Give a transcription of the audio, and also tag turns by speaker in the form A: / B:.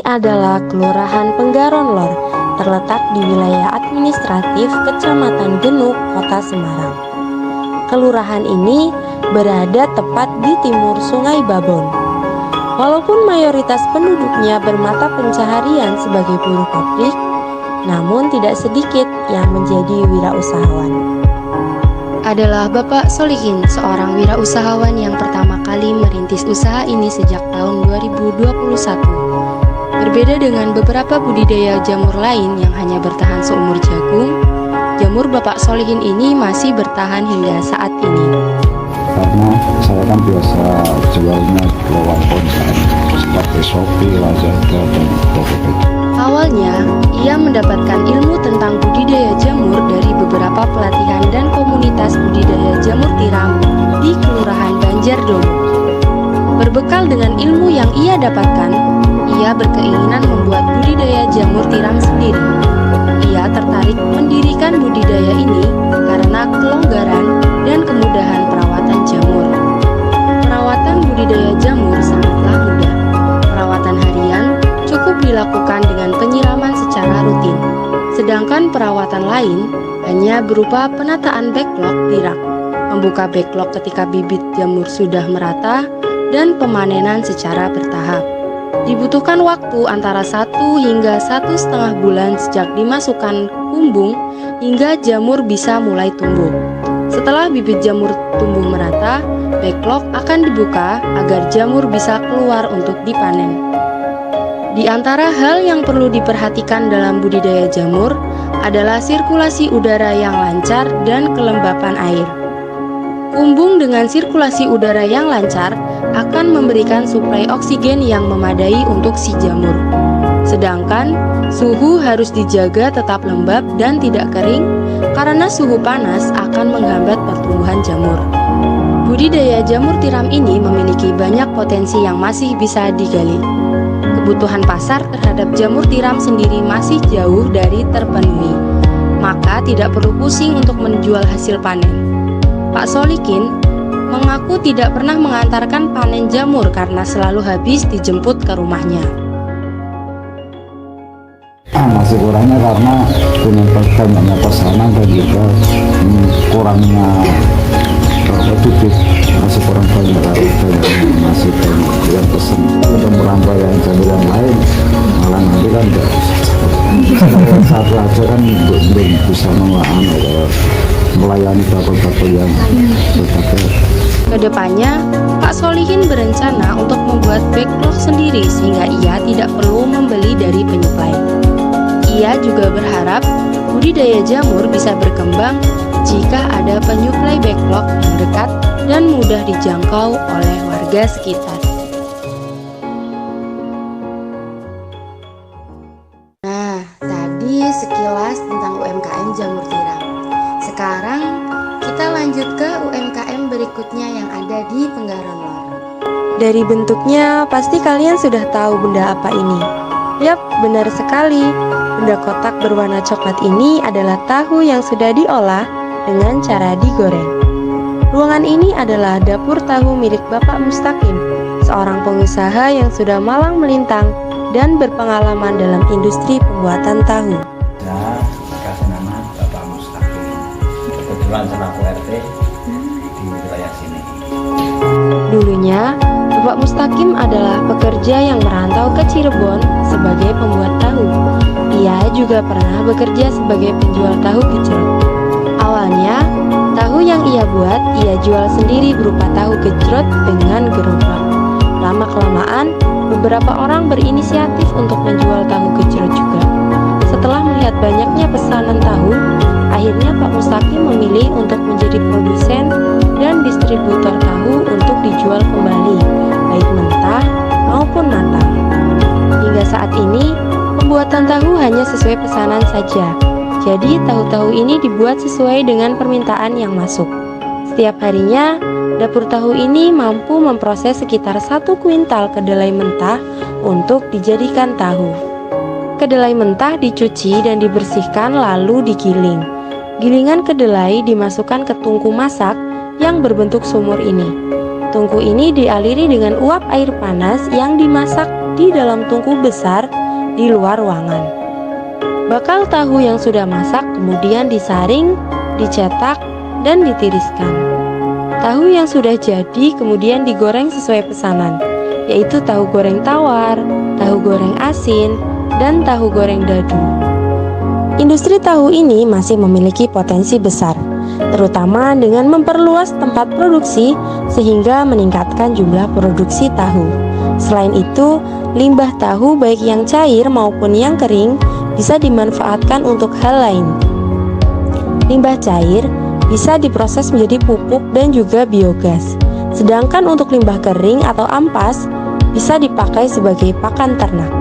A: adalah Kelurahan Penggaron Lor, terletak di wilayah administratif Kecamatan Genuk, Kota Semarang. Kelurahan ini berada tepat di timur Sungai Babon. Walaupun mayoritas penduduknya bermata pencaharian sebagai buruh pabrik, namun tidak sedikit yang menjadi wirausahawan. Adalah Bapak Solihin, seorang wirausahawan yang pertama kali merintis usaha ini sejak tahun 2021. Berbeda dengan beberapa budidaya jamur lain yang hanya bertahan seumur jagung, jamur Bapak Solihin ini masih bertahan hingga saat ini.
B: Karena saya kan biasa jualnya lewat online seperti Shopee, Lazada, dan Tokopedia.
A: Awalnya, ia mendapatkan ilmu tentang budidaya jamur dari beberapa pelatihan dan komunitas budidaya jamur tiram di Kelurahan Banjardowo. Berbekal dengan ilmu yang ia dapatkan, ia berkeinginan membuat budidaya jamur tiram sendiri. Ia tertarik mendirikan budidaya ini karena kelonggaran dan kemudahan perawatan jamur. Perawatan budidaya jamur sangatlah mudah. Perawatan harian cukup dilakukan dengan penyiraman secara rutin, sedangkan perawatan lain hanya berupa penataan backlog di rak, membuka backlog ketika bibit jamur sudah merata, dan pemanenan secara bertahap. Dibutuhkan waktu antara 1 hingga 1,5 bulan sejak dimasukkan kumbung hingga jamur bisa mulai tumbuh. Setelah bibit jamur tumbuh merata, backlog akan dibuka agar jamur bisa keluar untuk dipanen. Di antara hal yang perlu diperhatikan dalam budidaya jamur adalah sirkulasi udara yang lancar dan kelembapan air. Kumbung dengan sirkulasi udara yang lancar akan memberikan suplai oksigen yang memadai untuk si jamur. Sedangkan suhu harus dijaga tetap lembab dan tidak kering karena suhu panas akan menghambat pertumbuhan jamur. Budidaya jamur tiram ini memiliki banyak potensi yang masih bisa digali. Kebutuhan pasar terhadap jamur tiram sendiri masih jauh dari terpenuhi, maka tidak perlu pusing untuk menjual hasil panen. Pak Solihin mengaku tidak pernah mengantarkan panen jamur karena selalu habis dijemput ke rumahnya.
B: Masih kurangnya karena dengan banyaknya pesanan dan juga kurangnya bibit, masih kurang banyak masih banyak yang pesan untuk merambah yang jamur yang lain, malah nanti kan satu aja kan belum bisa melayani bakul-bakul yang berbagai.
A: Kedepannya, Pak Solihin berencana untuk membuat backlog sendiri sehingga ia tidak perlu membeli dari penyuplai. Ia juga berharap budidaya jamur bisa berkembang jika ada penyuplai backlog yang dekat dan mudah dijangkau oleh warga sekitar. Nah, tadi sekilas tentang UMKM jamur tiram. Sekarang kita lanjut ke UMKM berikutnya yang ada di Penggaron Lor. Dari bentuknya pasti kalian sudah tahu benda apa ini. Yap, benar sekali. Benda kotak berwarna coklat ini adalah tahu yang sudah diolah dengan cara digoreng. Ruangan ini adalah dapur tahu milik Bapak Mustaqim, seorang pengusaha yang sudah malang melintang dan berpengalaman dalam industri pembuatan tahu.
C: Saya dikasih nama Bapak Mustaqim. Kebetulan selaku RT di wilayah sini.
A: Dulunya, Bapak Mustaqim adalah pekerja yang merantau ke Cirebon sebagai pembuat tahu. Ia juga pernah bekerja sebagai penjual tahu gejrot. Awalnya, tahu yang ia buat, ia jual sendiri berupa tahu gejrot dengan gerobak. Lama-kelamaan, beberapa orang berinisiatif untuk menjual tahu gejrot juga. Setelah melihat banyaknya pesanan tahu, akhirnya Pak Mustaqim memilih untuk menjadi produsen dan distributor tahu untuk dijual kembali, baik mentah maupun matang. Hingga saat ini, pembuatan tahu hanya sesuai pesanan saja. Jadi tahu-tahu ini dibuat sesuai dengan permintaan yang masuk. Setiap harinya, dapur tahu ini mampu memproses sekitar 1 kuintal kedelai mentah untuk dijadikan tahu. Kedelai mentah dicuci dan dibersihkan lalu digiling. Gilingan kedelai dimasukkan ke tungku masak yang berbentuk sumur ini. Tungku ini dialiri dengan uap air panas yang dimasak di dalam tungku besar di luar ruangan. Bakal tahu yang sudah masak kemudian disaring, dicetak, dan ditiriskan. Tahu yang sudah jadi kemudian digoreng sesuai pesanan, yaitu tahu goreng tawar, tahu goreng asin, dan tahu goreng dadu. Industri tahu ini masih memiliki potensi besar, terutama dengan memperluas tempat produksi sehingga meningkatkan jumlah produksi tahu. Selain itu, limbah tahu baik yang cair maupun yang kering bisa dimanfaatkan untuk hal lain. Limbah cair bisa diproses menjadi pupuk dan juga biogas. Sedangkan untuk limbah kering atau ampas bisa dipakai sebagai pakan ternak.